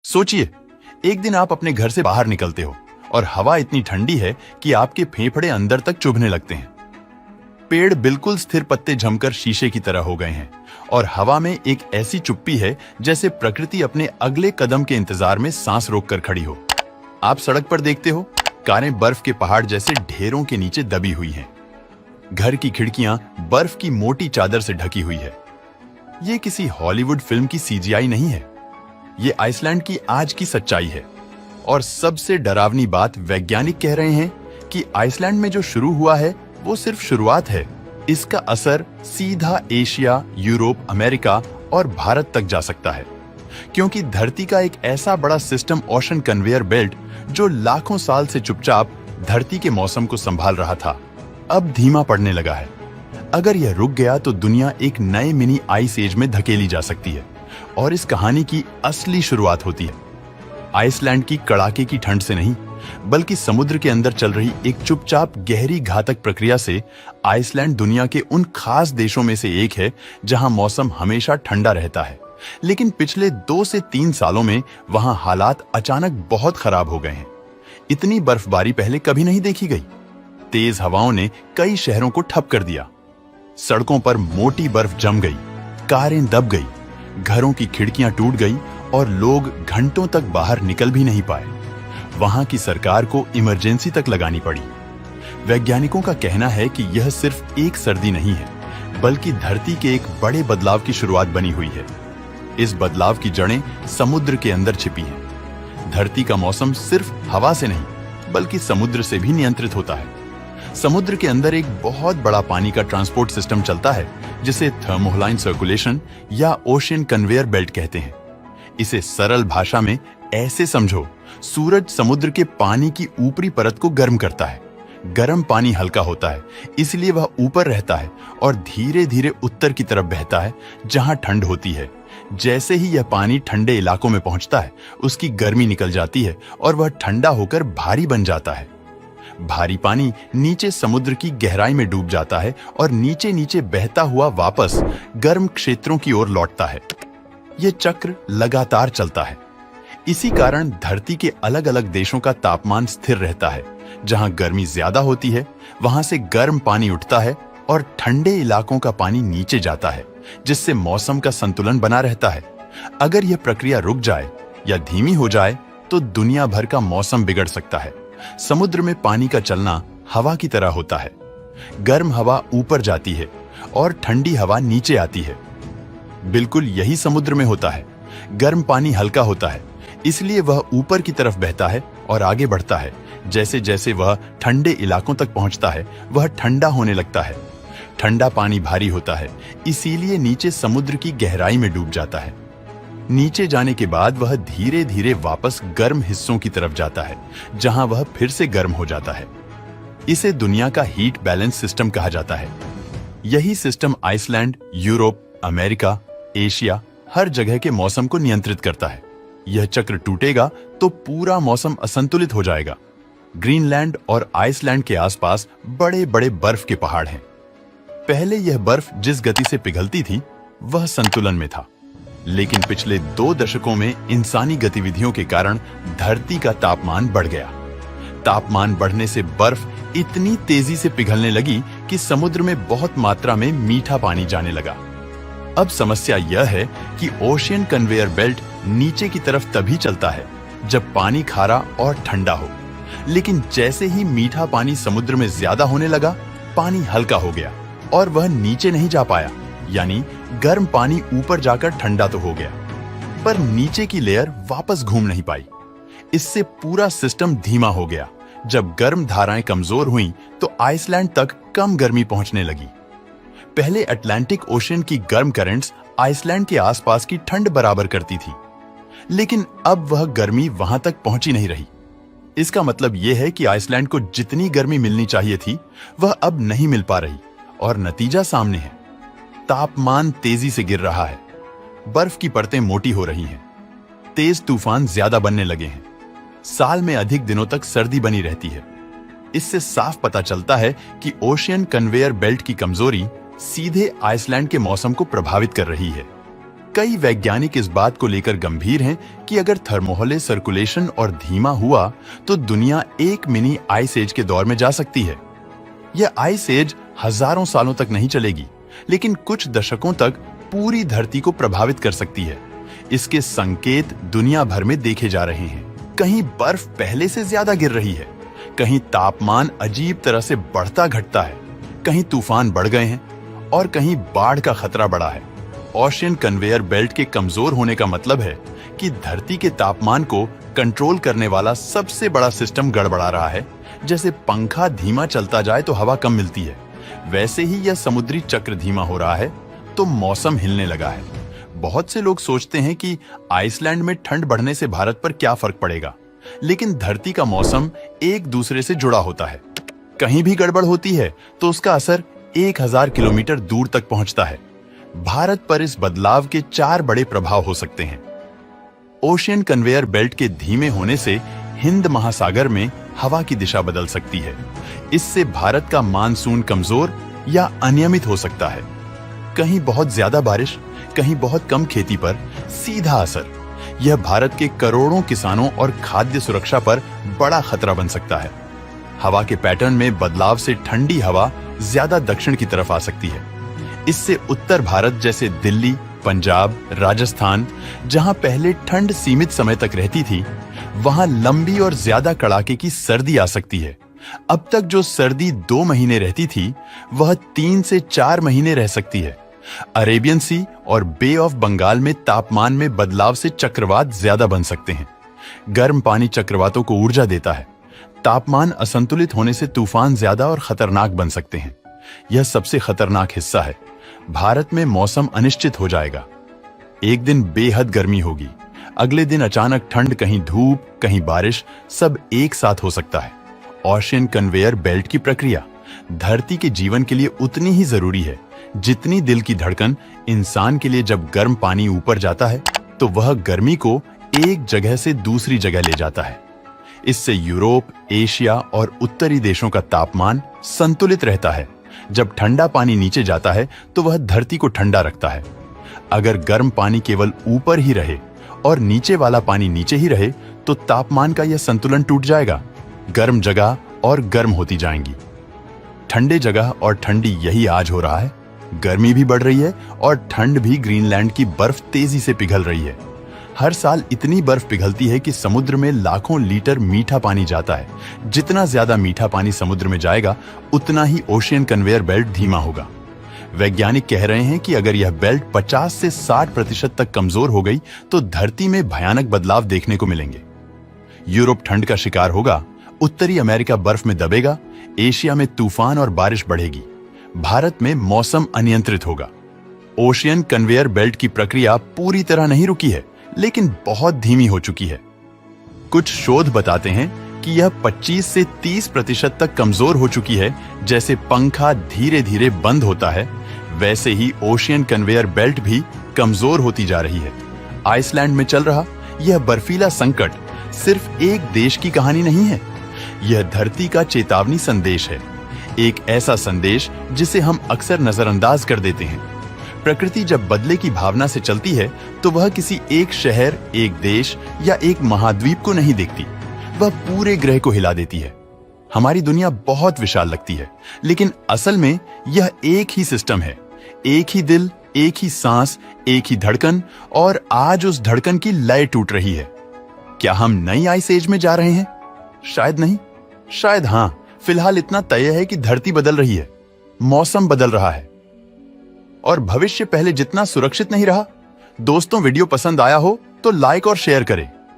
सोचिए, एक दिन आप अपने घर से बाहर निकलते हो और हवा इतनी ठंडी है कि आपके फेफड़े अंदर तक चुभने लगते हैं। पेड़ बिल्कुल स्थिर पत्ते जमकर शीशे की तरह हो गए हैं और हवा में एक ऐसी चुप्पी है जैसे प्रकृति अपने अगले कदम के इंतजार में सांस रोककर खड़ी हो। आप सड़क पर देखते हो, कारें बर्फ के पहाड़ जैसे ढेरों के नीचे दबी हुई हैं। घर की खिड़कियां बर्फ की मोटी चादर से ढकी हुई है। ये किसी हॉलीवुड फिल्म की सीजीआई नहीं है, ये आइसलैंड की आज की सच्चाई है। और सबसे डरावनी बात, वैज्ञानिक कह रहे हैं कि आइसलैंड में जो शुरू हुआ है वो सिर्फ शुरुआत है। इसका असर सीधा एशिया, यूरोप, अमेरिका और भारत तक जा सकता है, क्योंकि धरती का एक ऐसा बड़ा सिस्टम, ओशन कन्वेयर बेल्ट, जो लाखों साल से चुपचाप धरती के मौसम को संभाल रहा था, अब धीमा पड़ने लगा है। अगर यह रुक गया तो दुनिया एक नए मिनी आइस एज में धकेली जा सकती है और इस कहानी की असली शुरुआत होती है आइसलैंड की कड़ाके की ठंड से नहीं, बल्कि समुद्र के अंदर चल रही एक चुपचाप गहरी घातक प्रक्रिया से। आइसलैंड दुनिया के उन खास देशों में से एक है जहां मौसम हमेशा ठंडा रहता है, लेकिन पिछले 2 से 3 सालों में वहां हालात अचानक बहुत खराब हो गए हैं। इतनी बर्फबारी पहले कभी नहीं देखी गई। तेज हवाओं ने कई शहरों को ठप कर दिया। सड़कों पर मोटी बर्फ जम गई, कारें दब गई, घरों की खिड़कियां टूट गई और लोग घंटों तक बाहर निकल भी नहीं पाए। वहां की सरकार को इमरजेंसी तक लगानी पड़ी। वैज्ञानिकों का कहना है कि यह सिर्फ एक सर्दी नहीं है, बल्कि धरती के एक बड़े बदलाव की शुरुआत बनी हुई है। इस बदलाव की जड़ें समुद्र के अंदर छिपी हैं। धरती का मौसम सिर्फ हवा से नहीं, बल्कि समुद्र से भी नियंत्रित होता है। समुद्र के अंदर एक बहुत बड़ा पानी का ट्रांसपोर्ट सिस्टम चलता है, जिसे थर्मोलाइन सर्कुलेशन या ओशियन कन्वेयर बेल्ट कहते हैं। इसे सरल भाषा में ऐसे समझो, सूरज समुद्र के पानी की ऊपरी परत को गर्म करता है। गर्म पानी हल्का होता है, इसलिए वह ऊपर रहता है और धीरे धीरे उत्तर की तरफ बहता है, जहां ठंड होती है। जैसे ही यह पानी ठंडे इलाकों में पहुंचता है, उसकी गर्मी निकल जाती है और वह ठंडा होकर भारी बन जाता है। भारी पानी नीचे समुद्र की गहराई में डूब जाता है और नीचे नीचे बहता हुआ वापस गर्म क्षेत्रों की ओर लौटता है। यह चक्र लगातार चलता है। इसी कारण धरती के अलग अलग देशों का तापमान स्थिर रहता है। जहां गर्मी ज्यादा होती है, वहां से गर्म पानी उठता है और ठंडे इलाकों का पानी नीचे जाता है, जिससे मौसम का संतुलन बना रहता है। अगर यह प्रक्रिया रुक जाए या धीमी हो जाए तो दुनिया भर का मौसम बिगड़ सकता है। समुद्र में पानी का चलना हवा की तरह होता है। गर्म हवा ऊपर जाती है और ठंडी हवा नीचे आती है। बिल्कुल यही समुद्र में होता है। गर्म पानी हल्का होता है, इसलिए वह ऊपर की तरफ बहता है और आगे बढ़ता है। जैसे जैसे वह ठंडे इलाकों तक पहुंचता है, वह ठंडा होने लगता है। ठंडा पानी भारी होता है, इसीलिए नीचे समुद्र की गहराई में डूब जाता है। नीचे जाने के बाद वह धीरे धीरे वापस गर्म हिस्सों की तरफ जाता है, जहां वह फिर से गर्म हो जाता है। इसे दुनिया का हीट बैलेंस सिस्टम कहा जाता है। यही system Iceland, Europe, America, Asia, हर जगह के मौसम को नियंत्रित करता है। यह चक्र टूटेगा तो पूरा मौसम असंतुलित हो जाएगा। ग्रीनलैंड और आइसलैंड के आसपास बड़े बड़े बर्फ के पहाड़ हैं। पहले यह बर्फ जिस गति से पिघलती थी, वह संतुलन में था, लेकिन पिछले 2 दशकों में इंसानी गतिविधियों के कारण धरती का तापमान बढ़ गया। तापमान बढ़ने से बर्फ इतनी तेजी से पिघलने लगी कि समुद्र में बहुत मात्रा में मीठा पानी जाने लगा। अब समस्या यह है कि ओशियन कन्वेयर बेल्ट नीचे की तरफ तभी चलता है जब पानी खारा और ठंडा हो, लेकिन जैसे ही मीठा पानी समुद्र में ज्यादा होने लगा, पानी हल्का हो गया और वह नीचे नहीं जा पाया। यानी गर्म पानी ऊपर जाकर ठंडा तो हो गया, पर नीचे की लेयर वापस घूम नहीं पाई। इससे पूरा सिस्टम धीमा हो गया। जब गर्म धाराएं कमजोर हुईं, तो आइसलैंड तक कम गर्मी पहुंचने लगी। पहले अटलांटिक ओशियन की गर्म करंट्स आइसलैंड के आसपास की ठंड बराबर करती थी, लेकिन अब वह गर्मी वहां तक पहुंची नहीं रही। इसका मतलब यह है कि आइसलैंड को जितनी गर्मी मिलनी चाहिए थी, वह अब नहीं मिल पा रही और नतीजा सामने है। तापमान तेजी से गिर रहा है, बर्फ की परतें मोटी हो रही हैं, तेज तूफान ज्यादा बनने लगे हैं, साल में अधिक दिनों तक सर्दी बनी रहती है। इससे साफ पता चलता है कि ओशियन कन्वेयर बेल्ट की कमजोरी सीधे आइसलैंड के मौसम को प्रभावित कर रही है। कई वैज्ञानिक इस बात को लेकर गंभीर हैं कि अगर थर्मोहले सर्कुलेशन और धीमा हुआ तो दुनिया एक मिनी आइस एज के दौर में जा सकती है। यह आइस एज हजारों सालों तक नहीं चलेगी, लेकिन कुछ दशकों तक पूरी धरती को प्रभावित कर सकती है। इसके संकेत दुनिया भर में देखे जा रहे हैं। कहीं बर्फ पहले से ज्यादा गिर रही है, कहीं तापमान अजीब तरह से बढ़ता घटता है, कहीं तूफान बढ़ गए हैं और कहीं बाढ़ का खतरा बढ़ा है। ओशियन कन्वेयर बेल्ट के कमजोर होने का मतलब है कि धरती के तापमान को कंट्रोल करने वाला सबसे बड़ा सिस्टम गड़बड़ा रहा है। जैसे पंखा धीमा चलता जाए तो हवा कम मिलती है, वैसे ही यह समुद्री चक्र धीमा हो रहा है तो मौसम हिलने लगा है। बहुत से लोग सोचते हैं कि आइसलैंड में ठंड बढ़ने से भारत पर क्या फर्क पड़ेगा, लेकिन धरती का मौसम एक दूसरे से जुड़ा होता है। कहीं भी गड़बड़ होती है तो उसका असर 1000 किलोमीटर दूर तक पहुंचता है। भारत पर इस बदलाव के 4 बड़े प्रभाव हो सकते हैं। ओशियन कन्वेयर बेल्ट के धीमे होने से हिंद महासागर में हवा की दिशा बदल सकती है। इससे भारत का मानसून कमजोर या अनियमित हो सकता है। कहीं बहुत ज्यादा बारिश, कहीं बहुत कम खेती पर सीधा असर। यह भारत के करोड़ों किसानों और खाद्य सुरक्षा पर बड़ा खतरा बन सकता है। हवा के पैटर्न में बदलाव से ठंडी हवा ज्यादा दक्षिण की तरफ आ सकती है। इससे उत्तर भारत जैसे दिल्ली, पंजाब, राजस्थान, जहां पहले ठंड सीमित समय तक रहती थी, वहां लंबी और ज्यादा कड़ाके की सर्दी आ सकती है। अब तक जो सर्दी 2 महीने रहती थी, वह 3 से 4 महीने रह सकती है। अरेबियन सी और बे ऑफ बंगाल में तापमान में बदलाव से चक्रवात ज्यादा बन सकते हैं। गर्म पानी चक्रवातों को ऊर्जा देता है। तापमान असंतुलित होने से तूफान ज्यादा और खतरनाक बन सकते हैं। यह सबसे खतरनाक हिस्सा है। भारत में मौसम अनिश्चित हो जाएगा। एक दिन बेहद गर्मी होगी, अगले दिन अचानक ठंड, कहीं धूप, कहीं बारिश, सब एक साथ हो सकता है। ओशियन कन्वेयर बेल्ट की प्रक्रिया धरती के जीवन के लिए उतनी ही जरूरी है जितनी दिल की धड़कन। इंसान के लिए जब गर्म पानी ऊपर जाता है तो वह गर्मी को एक जगह से दूसरी जगह ले जाता है। इससे यूरोप, एशिया और उत्तरी देशों का तापमान संतुलित रहता है। जब ठंडा पानी नीचे जाता है तो वह धरती को ठंडा रखता है। अगर गर्म पानी केवल ऊपर ही रहे और नीचे वाला पानी नीचे ही रहे तो तापमान का यह संतुलन टूट जाएगा। गर्म जगह और गर्म होती जाएंगी, ठंडे जगह और ठंडी, यही आज हो रहा है। गर्मी भी बढ़ रही है और ठंड भी। ग्रीनलैंड की बर्फ तेजी से पिघल रही है। हर साल इतनी बर्फ पिघलती है कि समुद्र में लाखों लीटर मीठा पानी जाता है। जितना ज्यादा मीठा पानी समुद्र में जाएगा, उतना ही ओशियन कन्वेयर बेल्ट धीमा होगा। वैज्ञानिक कह रहे हैं कि अगर यह बेल्ट 50 से 60% तक कमजोर हो गई तो धरती में भयानक बदलाव देखने को मिलेंगे। यूरोप ठंड का शिकार होगा, उत्तरी अमेरिका बर्फ में दबेगा, एशिया में तूफान और बारिश बढ़ेगी, भारत में मौसम अनियंत्रित होगा। ओशियन कन्वेयर बेल्ट की प्रक्रिया पूरी तरह नहीं रुकी है, लेकिन बहुत धीमी हो चुकी है। कुछ शोध बताते हैं कि यह 25 से 30% तक कमजोर हो चुकी है। जैसे पंखा धीरे धीरे बंद होता है, वैसे ही ओशियन कन्वेयर बेल्ट भी कमजोर होती जा रही है। आइसलैंड में चल रहा यह बर्फीला संकट सिर्फ एक देश की कहानी नहीं है, यह धरती का चेतावनी संदेश है। एक ऐसा संदेश जिसे हम अक्सर नजरअंदाज कर देते हैं। प्रकृति जब बदले की भावना से चलती है तो वह किसी एक शहर, एक देश या एक महाद्वीप को नहीं देखती, वह पूरे ग्रह को हिला देती है। हमारी दुनिया बहुत विशाल लगती है, लेकिन असल में यह एक ही सिस्टम है। एक ही दिल, एक ही सांस, एक ही धड़कन, और आज उस धड़कन की लय टूट रही है। क्या हम नई आइस एज में जा रहे हैं? शायद नहीं, शायद हां। फिलहाल इतना तय है कि धरती बदल रही है, मौसम बदल रहा है और भविष्य पहले जितना सुरक्षित नहीं रहा। दोस्तों, वीडियो पसंद आया हो तो लाइक और शेयर करें।